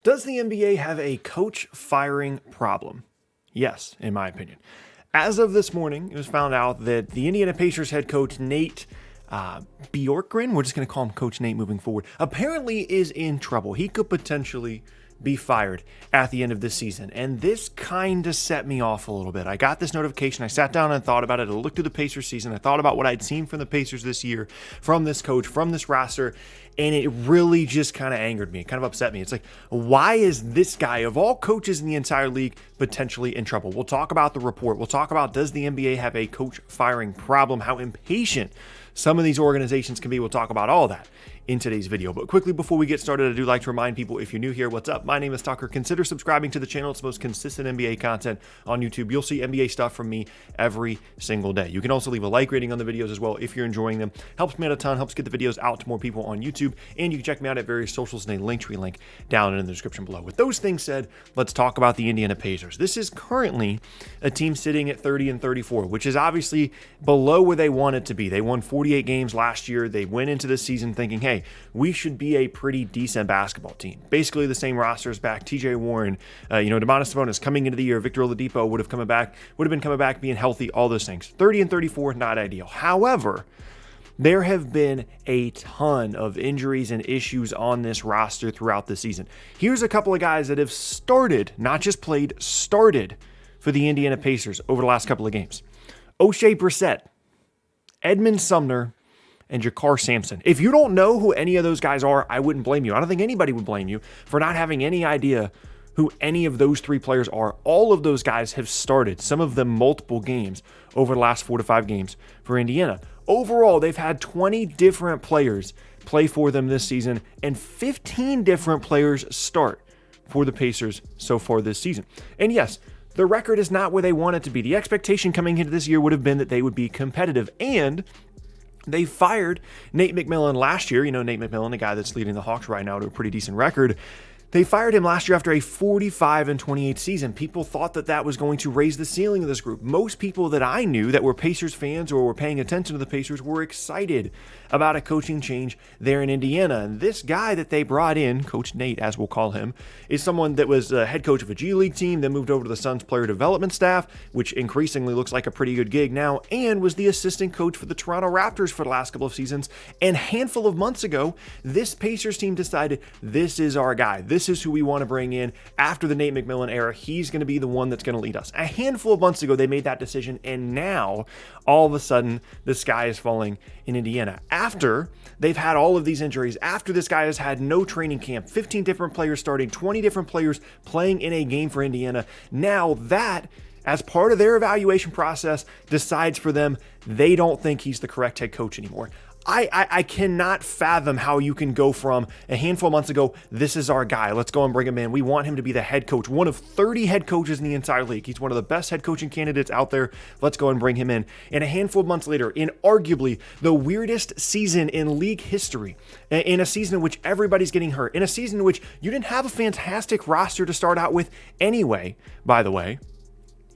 Does the NBA have a coach firing problem? Yes, in my opinion. As of this morning, it was found out that the Indiana Pacers head coach Nate Bjorkgren, we're just going to call him Coach Nate moving forward, apparently is in trouble. He could potentially be fired at the end of this season. And this kind of set me off a little bit. I got this notification. I sat down and thought about it. I looked through the Pacers season. I thought about what I'd seen from the Pacers this year, from this coach, from this roster. And it really just kind of angered me. It kind of upset me. It's like, why is this guy, of all coaches in the entire league, potentially in trouble? We'll talk about the report. We'll talk about, does the NBA have a coach firing problem? How impatient some of these organizations can be. We'll talk about all that in today's video. But quickly, before we get started, I do like to remind people, if you're new here, what's up? My name is Tucker. Consider subscribing to the channel. It's the most consistent NBA content on YouTube. You'll see NBA stuff from me every single day. You can also leave a like rating on the videos as well if you're enjoying them. Helps me out a ton, helps get the videos out to more people on YouTube. And you can check me out at various socials in a Linktree link down in the description below. With those things said, let's talk about the Indiana Pacers. This is currently a team sitting at 30-34, which is obviously below where they want it to be. They won 48 games last year. They went into this season thinking, hey, we should be a pretty decent basketball team. Basically the same rosters back. TJ Warren, Domantas Sabonis coming into the year. Victor Oladipo would have been coming back, being healthy, all those things. 30-34, not ideal. However, there have been a ton of injuries and issues on this roster throughout the season. Here's a couple of guys that have started, not just played, started for the Indiana Pacers over the last couple of games. O'Shea Brissett, Edmund Sumner, and Jakar Sampson. If you don't know who any of those guys are, I wouldn't blame you. I don't think anybody would blame you for not having any idea who any of those three players are. All of those guys have started, some of them multiple games over the last 4 to 5 games for Indiana. Overall, they've had 20 different players play for them this season and 15 different players start for the Pacers so far this season. And yes, the record is not where they want it to be. The expectation coming into this year would have been that they would be competitive, and they fired Nate McMillan last year. You know, Nate McMillan, the guy that's leading the Hawks right now to a pretty decent record. They fired him last year after a 45-28 season. People thought that that was going to raise the ceiling of this group. Most people that I knew that were Pacers fans or were paying attention to the Pacers were excited about a coaching change there in Indiana. And this guy that they brought in, Coach Nate, as we'll call him, is someone that was a head coach of a G League team, then moved over to the Suns player development staff, which increasingly looks like a pretty good gig now, and was the assistant coach for the Toronto Raptors for the last couple of seasons. And a handful of months ago, this Pacers team decided, this is our guy. This is who we want to bring in after the Nate McMillan era. He's going to be the one that's going to lead us. A handful of months ago, they made that decision, and now, all of a sudden, the sky is falling in Indiana. After they've had all of these injuries, after this guy has had no training camp, 15 different players starting, 20 different players playing in a game for Indiana, now that, as part of their evaluation process, decides for them they don't think he's the correct head coach anymore. I cannot fathom how you can go from a handful of months ago, this is our guy, let's go and bring him in. We want him to be the head coach, one of 30 head coaches in the entire league. He's one of the best head coaching candidates out there. Let's go and bring him in. And a handful of months later, in arguably the weirdest season in league history, in a season in which everybody's getting hurt, in a season in which you didn't have a fantastic roster to start out with anyway, by the way,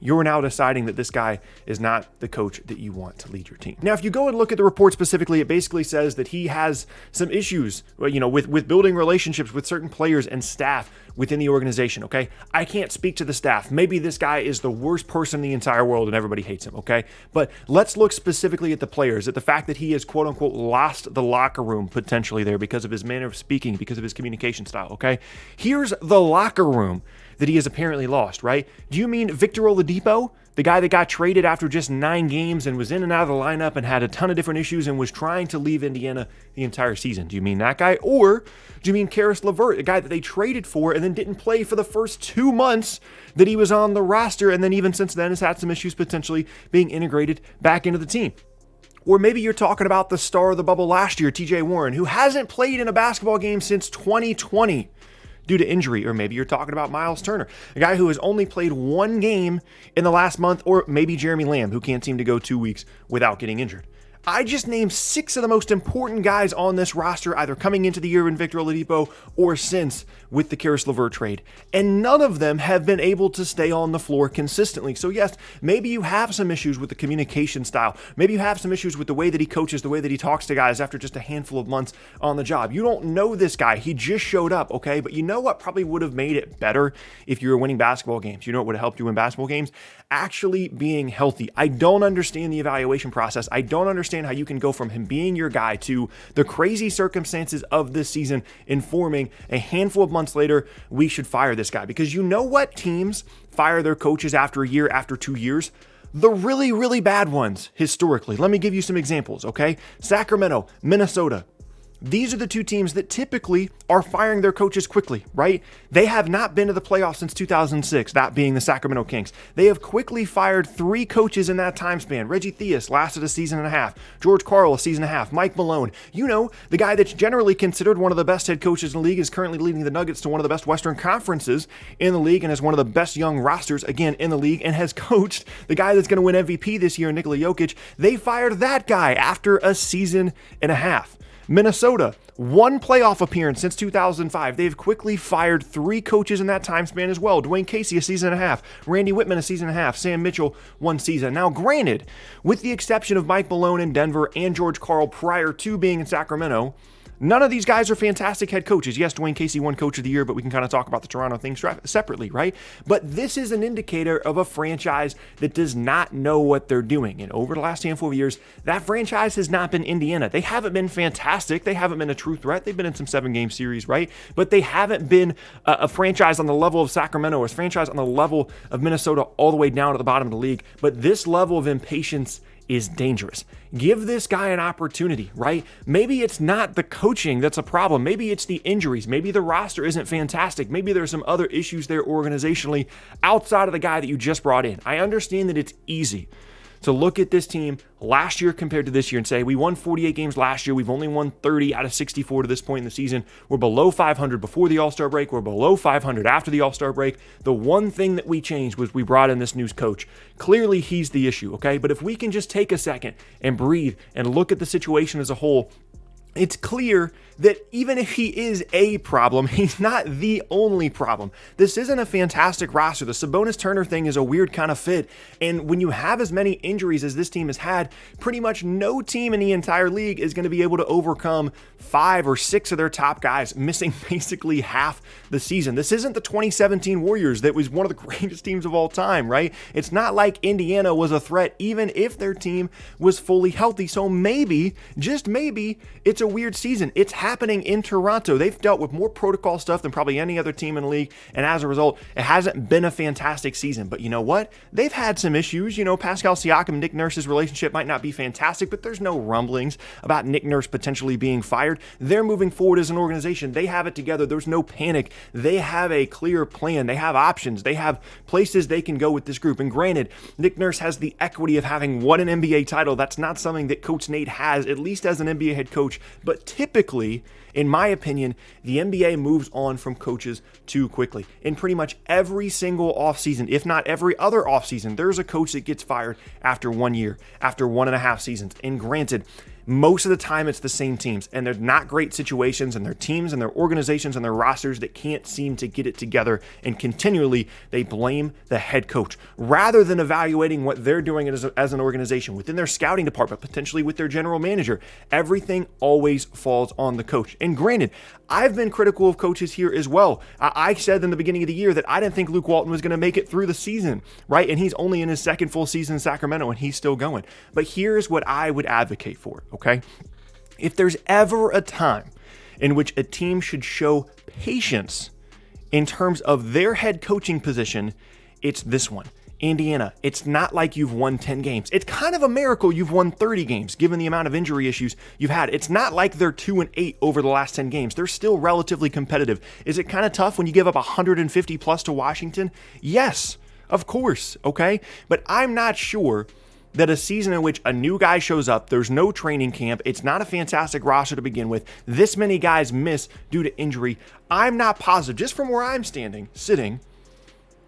you're now deciding that this guy is not the coach that you want to lead your team. Now, if you go and look at the report specifically, it basically says that he has some issues, with building relationships with certain players and staff within the organization, okay? I can't speak to the staff. Maybe this guy is the worst person in the entire world and everybody hates him, okay? But let's look specifically at the players, at the fact that he has, quote unquote, lost the locker room potentially there because of his manner of speaking, because of his communication style, okay? Here's the locker room that he has apparently lost, right? Do you mean Victor Oladipo, the guy that got traded after just 9 games and was in and out of the lineup and had a ton of different issues and was trying to leave Indiana the entire season? Do you mean that guy? Or do you mean Karis LeVert, the guy that they traded for and then didn't play for the first 2 months that he was on the roster, and then even since then has had some issues potentially being integrated back into the team? Or maybe you're talking about the star of the bubble last year, TJ Warren, who hasn't played in a basketball game since 2020. Due to injury. Or maybe you're talking about Miles Turner, a guy who has only played 1 game in the last month, or maybe Jeremy Lamb, who can't seem to go 2 weeks without getting injured. I just named 6 of the most important guys on this roster, either coming into the year in Victor Oladipo or since with the Caris LeVert trade. And none of them have been able to stay on the floor consistently. So yes, maybe you have some issues with the communication style. Maybe you have some issues with the way that he coaches, the way that he talks to guys after just a handful of months on the job. You don't know this guy. He just showed up, okay? But you know what probably would have made it better if you were winning basketball games? You know what would have helped you win basketball games? Actually being healthy. I don't understand the evaluation process. I don't understand how you can go from him being your guy to the crazy circumstances of this season informing a handful of months later, we should fire this guy. Because you know what teams fire their coaches after a year, after 2 years? The really, really bad ones historically. Let me give you some examples, okay? Sacramento, Minnesota. These are the 2 teams that typically are firing their coaches quickly, right? They have not been to the playoffs since 2006, that being the Sacramento Kings. They have quickly fired 3 coaches in that time span. Reggie Theus lasted a season and a half. George Karl, a season and a half. Mike Malone, you know, the guy that's generally considered one of the best head coaches in the league, is currently leading the Nuggets to one of the best Western Conferences in the league and has one of the best young rosters, again, in the league, and has coached the guy that's going to win MVP this year, Nikola Jokic. They fired that guy after a season and a half. Minnesota, 1 playoff appearance since 2005. They've quickly fired 3 coaches in that time span as well. Dwayne Casey, a season and a half. Randy Whitman, a season and a half. Sam Mitchell, 1 season. Now, granted, with the exception of Mike Malone in Denver and George Karl prior to being in Sacramento, none of these guys are fantastic head coaches. Yes, Dwayne Casey won Coach of the Year, but we can kind of talk about the Toronto thing separately, right? But this is an indicator of a franchise that does not know what they're doing. And over the last handful of years, that franchise has not been Indiana. They haven't been fantastic. They haven't been a true threat. They've been in some 7-game series, right? But they haven't been a franchise on the level of Sacramento or a franchise on the level of Minnesota all the way down to the bottom of the league. But this level of impatience is dangerous. Give this guy an opportunity, right? Maybe it's not the coaching that's a problem. Maybe it's the injuries. Maybe the roster isn't fantastic. Maybe there's some other issues there organizationally outside of the guy that you just brought in. I understand that it's easy to look at this team last year compared to this year and say, we won 48 games last year. We've only won 30 out of 64 to this point in the season. We're below 500 before the All-Star break. We're below 500 after the All-Star break. The one thing that we changed was we brought in this new coach. Clearly, he's the issue, okay? But if we can just take a second and breathe and look at the situation as a whole, it's clear that even if he is a problem, he's not the only problem. This isn't a fantastic roster. The Sabonis-Turner thing is a weird kind of fit. And when you have as many injuries as this team has had, pretty much no team in the entire league is going to be able to overcome 5 or 6 of their top guys, missing basically half the season. This isn't the 2017 Warriors that was one of the greatest teams of all time, right? It's not like Indiana was a threat even if their team was fully healthy. So maybe, just maybe, it's a weird season. It's happening in Toronto. They've dealt with more protocol stuff than probably any other team in the league, and as a result, it hasn't been a fantastic season. But you know what? They've had some issues. You know, Pascal Siakam and Nick Nurse's relationship might not be fantastic, but there's no rumblings about Nick Nurse potentially being fired. They're moving forward as an organization. They have it together. There's no panic. They have a clear plan. They have options. They have places they can go with this group. And granted, Nick Nurse has the equity of having won an NBA title. That's not something that Coach Nate has, at least as an NBA head coach. But typically, in my opinion, the NBA moves on from coaches too quickly. In pretty much every single offseason, if not every other offseason, there's a coach that gets fired after 1 year, after 1.5 seasons. And granted, most of the time it's the same teams, and they're not great situations, and their teams and their organizations and their rosters that can't seem to get it together, and continually they blame the head coach rather than evaluating what they're doing as an organization within their scouting department, potentially with their general manager. Everything always falls on the coach. And granted, I've been critical of coaches here as well. I said in the beginning of the year that I didn't think Luke Walton was going to make it through the season, right? And he's only in his second full season in Sacramento, and he's still going. But here's what I would advocate for. Okay, if there's ever a time in which a team should show patience in terms of their head coaching position, it's this one. Indiana, it's not like you've won 10 games. It's kind of a miracle you've won 30 games, given the amount of injury issues you've had. It's not like they're 2-8 over the last 10 games. They're still relatively competitive. Is it kind of tough when you give up 150 plus to Washington? Yes, of course, okay? But I'm not sure that a season in which a new guy shows up, there's no training camp, it's not a fantastic roster to begin with, this many guys miss due to injury, I'm not positive, just from where I'm sitting,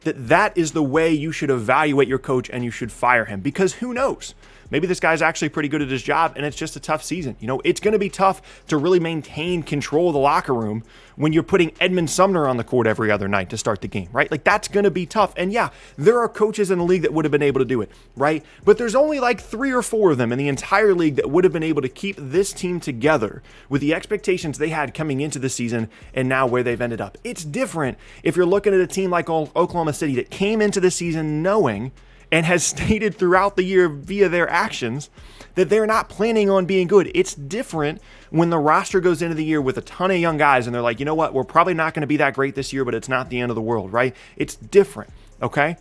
that is the way you should evaluate your coach and you should fire him. Because who knows? maybe this guy's actually pretty good at his job and it's just a tough season. It's going to be tough to really maintain control of the locker room when you're putting Edmund Sumner on the court every other night to start the game, right? Like, that's going to be tough. And yeah, there are coaches in the league that would have been able to do it, right? But there's only like 3 or 4 of them in the entire league that would have been able to keep this team together with the expectations they had coming into the season and now where they've ended up. It's different if you're looking at a team like Oklahoma City that came into the season knowing and has stated throughout the year via their actions that they're not planning on being good. It's different when the roster goes into the year with a ton of young guys and they're like, you know what, we're probably not going to be that great this year, but it's not the end of the world, right? It's different, okay?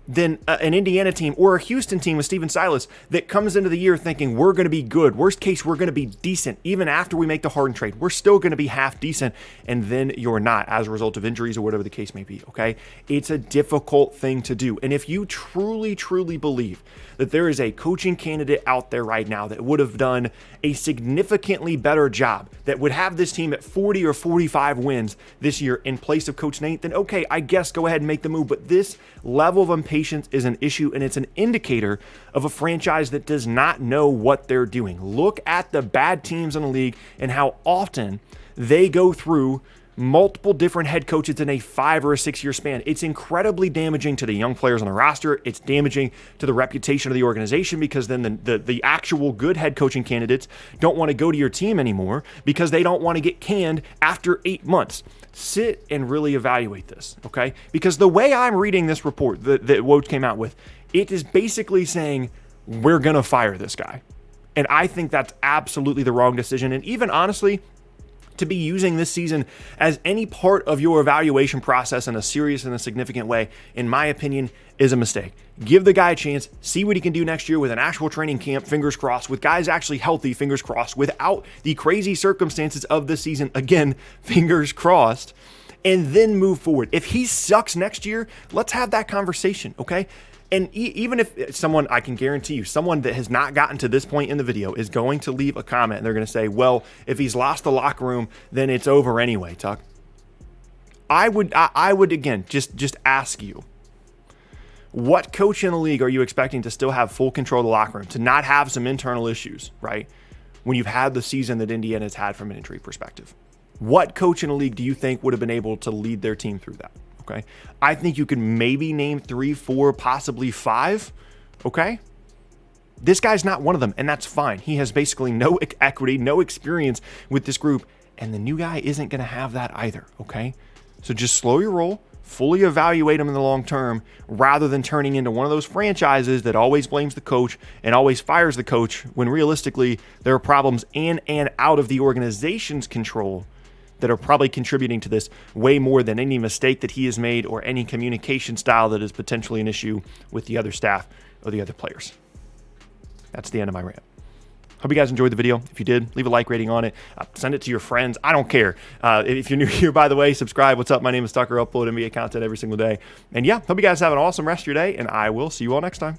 Than an Indiana team or a Houston team with Steven Silas that comes into the year thinking we're going to be good. Worst case, we're going to be decent. Even after we make the Harden trade, we're still going to be half decent, and then you're not as a result of injuries or whatever the case may be, okay? It's a difficult thing to do. And if you truly, truly believe that there is a coaching candidate out there right now that would have done a significantly better job, that would have this team at 40 or 45 wins this year in place of Coach Nate, then okay, I guess go ahead and make the move. But this level of impatience is an issue, and it's an indicator of a franchise that does not know what they're doing. Look at the bad teams in the league and how often they go through multiple different head coaches in a 5 or a 6 year span. It's incredibly damaging to the young players on the roster. It's damaging to the reputation of the organization, because then the actual good head coaching candidates don't want to go to your team anymore because they don't want to get canned after 8 months. Sit and really evaluate this, okay? Because the way I'm reading this report that Woj came out with, it is basically saying we're going to fire this guy. And I think that's absolutely the wrong decision. And even honestly, to be using this season as any part of your evaluation process in a serious and a significant way, in my opinion, is a mistake. Give the guy a chance, see what he can do next year with an actual training camp, fingers crossed, with guys actually healthy, fingers crossed, without the crazy circumstances of this season, again, fingers crossed, and then move forward. If he sucks next year, let's have that conversation, okay? And even if someone, I can guarantee you, someone that has not gotten to this point in the video is going to leave a comment and they're going to say, well, if he's lost the locker room, then it's over anyway, Tuck. I would again, just ask you, what coach in the league are you expecting to still have full control of the locker room, to not have some internal issues, right? When you've had the season that Indiana's had from an injury perspective. What coach in the league do you think would have been able to lead their team through that? Okay, I think you can maybe name 3, 4, possibly 5. Okay, this guy's not one of them, and that's fine. He has basically no equity, no experience with this group, and the new guy isn't going to have that either. Okay, so just slow your roll, fully evaluate him in the long term, rather than turning into one of those franchises that always blames the coach and always fires the coach when realistically there are problems in and out of the organization's control that are probably contributing to this way more than any mistake that he has made or any communication style that is potentially an issue with the other staff or the other players. That's the end of my rant. Hope you guys enjoyed the video. If you did, leave a like rating on it. Send it to your friends. I don't care. If you're new here, by the way, subscribe. What's up? My name is Tucker. I upload NBA content every single day. And yeah, hope you guys have an awesome rest of your day, and I will see you all next time.